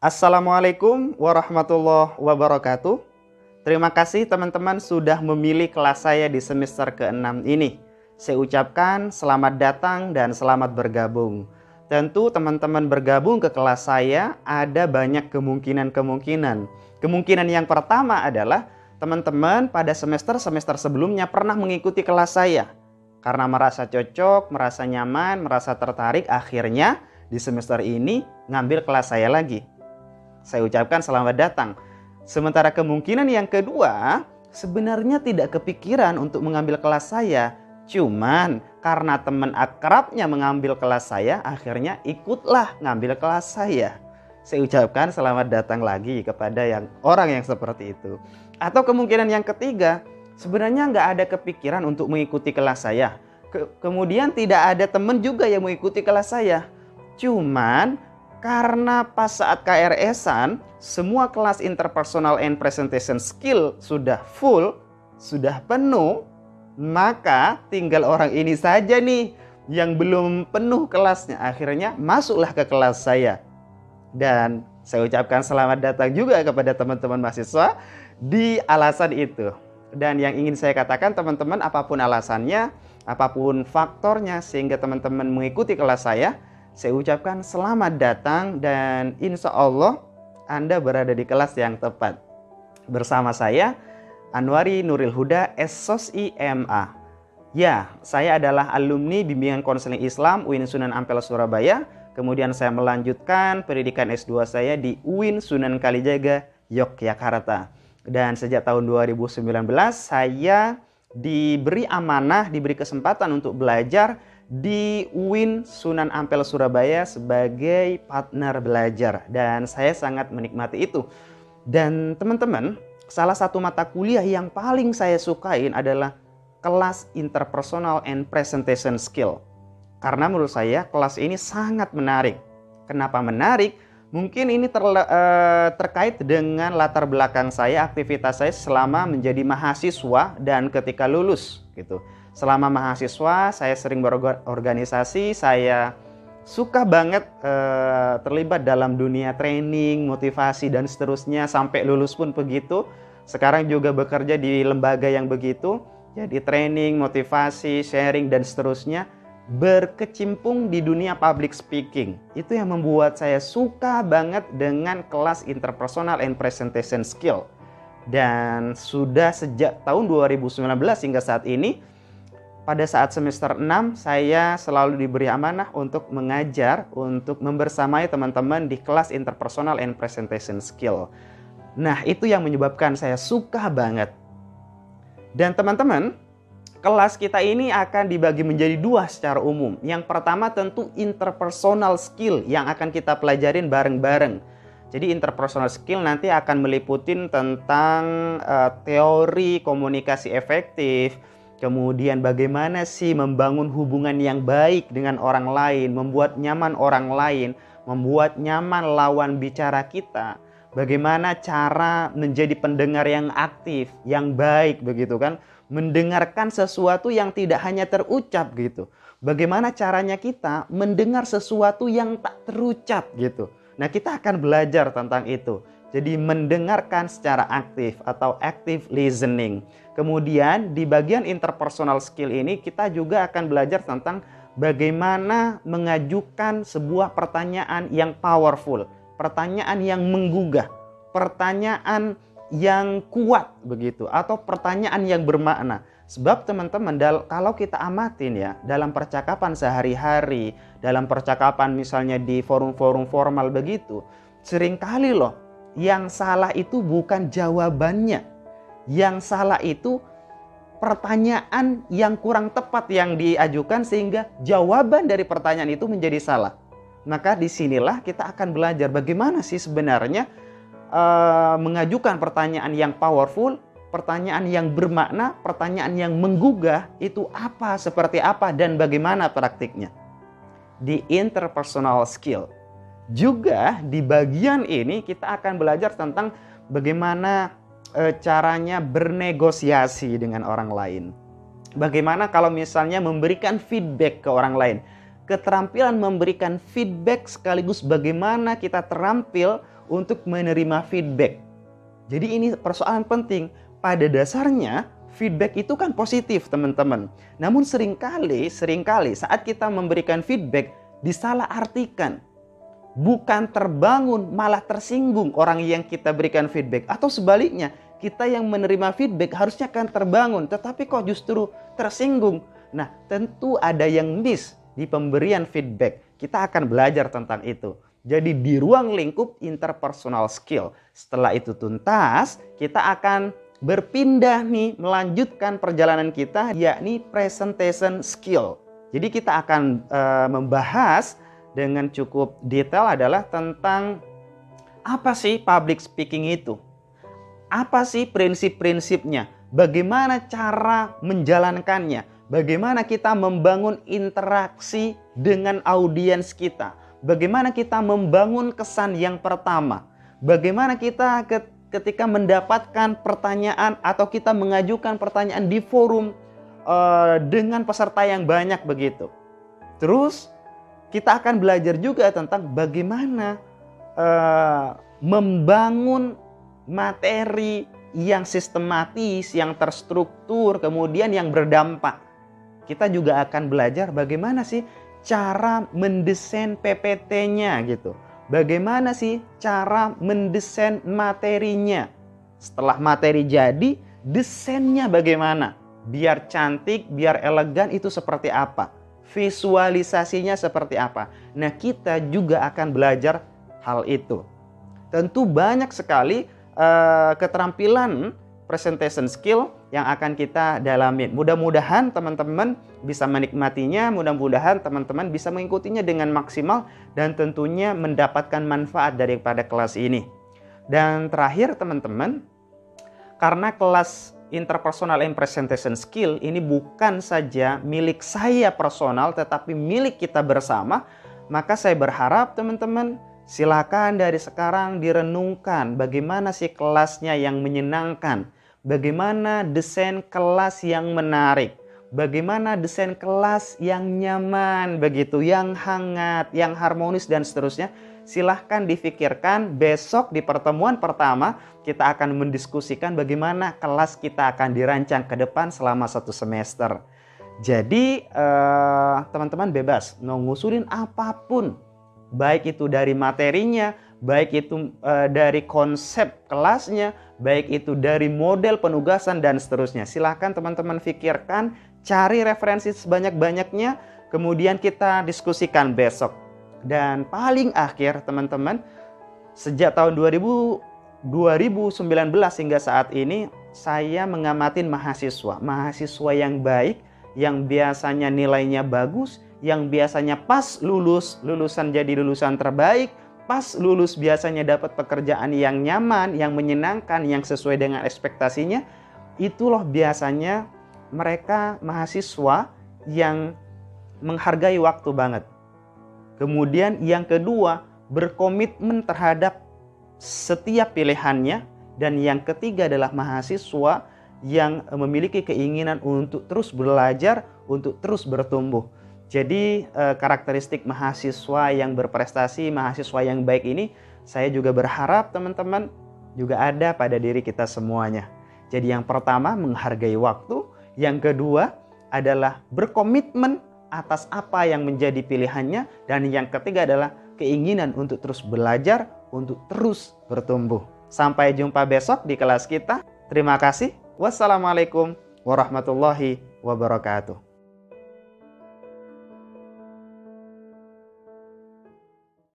Assalamualaikum warahmatullahi wabarakatuh. Terima kasih teman-teman sudah memilih kelas saya di semester ke-6 ini. Saya ucapkan selamat datang dan selamat bergabung. Tentu teman-teman bergabung ke kelas saya ada banyak kemungkinan. Kemungkinan yang pertama adalah teman-teman pada semester-semester sebelumnya pernah mengikuti kelas saya. Karena merasa cocok, merasa nyaman, merasa tertarik, akhirnya di semester ini ngambil kelas saya lagi. Saya ucapkan selamat datang. Sementara kemungkinan yang kedua, sebenarnya tidak kepikiran untuk mengambil kelas saya. Cuman karena teman akrabnya mengambil kelas saya, akhirnya ikutlah ngambil kelas saya. Saya ucapkan selamat datang lagi kepada orang yang seperti itu. Atau kemungkinan yang ketiga, sebenarnya nggak ada kepikiran untuk mengikuti kelas saya. Kemudian tidak ada teman juga yang mengikuti kelas saya. Cuman karena pas saat KRS-an, semua kelas interpersonal and presentation skill sudah full, sudah penuh, maka tinggal orang ini saja nih yang belum penuh kelasnya. Akhirnya masuklah ke kelas saya. Dan saya ucapkan selamat datang juga kepada teman-teman mahasiswa di alasan itu. Dan yang ingin saya katakan teman-teman, apapun alasannya, apapun faktornya sehingga teman-teman mengikuti kelas saya ucapkan selamat datang dan insya Allah Anda berada di kelas yang tepat. Bersama saya, Anwari Nuril Huda, SOSI MA. Ya, saya adalah alumni Bimbingan Konseling Islam UIN Sunan Ampel Surabaya. Kemudian saya melanjutkan pendidikan S2 saya di UIN Sunan Kalijaga, Yogyakarta. Dan sejak tahun 2019 saya diberi amanah, diberi kesempatan untuk belajar di UIN Sunan Ampel Surabaya sebagai partner belajar, dan saya sangat menikmati itu. Dan teman-teman, salah satu mata kuliah yang paling saya sukain adalah kelas interpersonal and presentation skill, karena menurut saya kelas ini sangat menarik. Kenapa menarik? Mungkin ini terkait dengan latar belakang saya, aktivitas saya selama menjadi mahasiswa dan ketika lulus gitu. Selama mahasiswa, saya sering berorganisasi, saya suka banget terlibat dalam dunia training, motivasi, dan seterusnya. Sampai lulus pun begitu. Sekarang juga bekerja di lembaga yang begitu. Jadi training, motivasi, sharing, dan seterusnya. Berkecimpung di dunia public speaking. Itu yang membuat saya suka banget dengan kelas interpersonal and presentation skill. Dan sudah sejak tahun 2019 hingga saat ini, pada saat semester 6, saya selalu diberi amanah untuk mengajar, untuk membersamai teman-teman di kelas interpersonal and presentation skill. Nah, itu yang menyebabkan saya suka banget. Dan teman-teman, kelas kita ini akan dibagi menjadi dua secara umum. Yang pertama tentu interpersonal skill yang akan kita pelajarin bareng-bareng. Jadi interpersonal skill nanti akan meliputin tentang teori komunikasi efektif, kemudian bagaimana sih membangun hubungan yang baik dengan orang lain, membuat nyaman orang lain, membuat nyaman lawan bicara kita. Bagaimana cara menjadi pendengar yang aktif, yang baik begitu kan. Mendengarkan sesuatu yang tidak hanya terucap gitu. Bagaimana caranya kita mendengar sesuatu yang tak terucap gitu. Nah, kita akan belajar tentang itu. Jadi mendengarkan secara aktif atau active listening. Kemudian di bagian interpersonal skill ini kita juga akan belajar tentang bagaimana mengajukan sebuah pertanyaan yang powerful, pertanyaan yang menggugah, pertanyaan yang kuat begitu, atau pertanyaan yang bermakna. Sebab teman-teman, kalau kita amatin ya, dalam percakapan sehari-hari, dalam percakapan misalnya di forum-forum formal begitu, seringkali loh yang salah itu bukan jawabannya. Yang salah itu pertanyaan yang kurang tepat yang diajukan sehingga jawaban dari pertanyaan itu menjadi salah. Maka disinilah kita akan belajar bagaimana sih sebenarnya mengajukan pertanyaan yang powerful, pertanyaan yang bermakna, pertanyaan yang menggugah itu apa, seperti apa, dan bagaimana praktiknya. Di interpersonal skill. Juga di bagian ini kita akan belajar tentang bagaimana caranya bernegosiasi dengan orang lain. Bagaimana kalau misalnya memberikan feedback ke orang lain. Keterampilan memberikan feedback sekaligus bagaimana kita terampil untuk menerima feedback. Jadi ini persoalan penting. Pada dasarnya feedback itu kan positif, teman-teman. Namun seringkali saat kita memberikan feedback disalahartikan. Bukan terbangun, malah tersinggung orang yang kita berikan feedback. Atau sebaliknya, kita yang menerima feedback harusnya kan terbangun, tetapi kok justru tersinggung. Nah, tentu ada yang miss di pemberian feedback. Kita akan belajar tentang itu. Jadi di ruang lingkup interpersonal skill. Setelah itu tuntas, kita akan berpindah nih, melanjutkan perjalanan kita, yakni presentation skill. Jadi kita akan membahas dengan cukup detail adalah tentang apa sih public speaking itu? Apa sih prinsip-prinsipnya? Bagaimana cara menjalankannya? Bagaimana kita membangun interaksi dengan audiens kita? Bagaimana kita membangun kesan yang pertama? Bagaimana kita ketika mendapatkan pertanyaan atau kita mengajukan pertanyaan di forum dengan peserta yang banyak begitu. Terus kita akan belajar juga tentang bagaimana membangun materi yang sistematis, yang terstruktur, kemudian yang berdampak. Kita juga akan belajar bagaimana sih cara mendesain PPT-nya gitu. Bagaimana sih cara mendesain materinya. Setelah materi jadi, desainnya bagaimana? Biar cantik, biar elegan itu seperti apa? Visualisasinya seperti apa? Nah, kita juga akan belajar hal itu. Tentu banyak sekali keterampilan presentation skill yang akan kita dalami. Mudah-mudahan teman-teman bisa menikmatinya, mudah-mudahan teman-teman bisa mengikutinya dengan maksimal dan tentunya mendapatkan manfaat daripada kelas ini. Dan terakhir teman-teman, karena kelas interpersonal and presentation skill ini bukan saja milik saya personal tetapi milik kita bersama, maka saya berharap teman-teman silakan dari sekarang direnungkan bagaimana sih kelasnya yang menyenangkan, bagaimana desain kelas yang menarik, bagaimana desain kelas yang nyaman begitu, yang hangat, yang harmonis dan seterusnya. Silahkan difikirkan. Besok di pertemuan pertama kita akan mendiskusikan bagaimana kelas kita akan dirancang ke depan selama 1 semester. Jadi teman-teman bebas mau ngusulin apapun, baik itu dari materinya, baik itu dari konsep kelasnya, baik itu dari model penugasan dan seterusnya. Silahkan teman-teman fikirkan, cari referensi sebanyak-banyaknya, kemudian kita diskusikan besok. Dan paling akhir teman-teman, sejak tahun 2019 hingga saat ini saya mengamati mahasiswa yang baik, yang biasanya nilainya bagus, yang biasanya pas lulusan jadi lulusan terbaik, pas lulus biasanya dapat pekerjaan yang nyaman, yang menyenangkan, yang sesuai dengan ekspektasinya. Itulah biasanya mereka mahasiswa yang menghargai waktu banget. Kemudian yang kedua, berkomitmen terhadap setiap pilihannya. Dan yang ketiga adalah mahasiswa yang memiliki keinginan untuk terus belajar, untuk terus bertumbuh. Jadi karakteristik mahasiswa yang berprestasi, mahasiswa yang baik ini, saya juga berharap teman-teman juga ada pada diri kita semuanya. Jadi yang pertama menghargai waktu, yang kedua adalah berkomitmen atas apa yang menjadi pilihannya, dan yang ketiga adalah keinginan untuk terus belajar, untuk terus bertumbuh. Sampai jumpa besok di kelas kita. Terima kasih. Wassalamualaikum warahmatullahi wabarakatuh.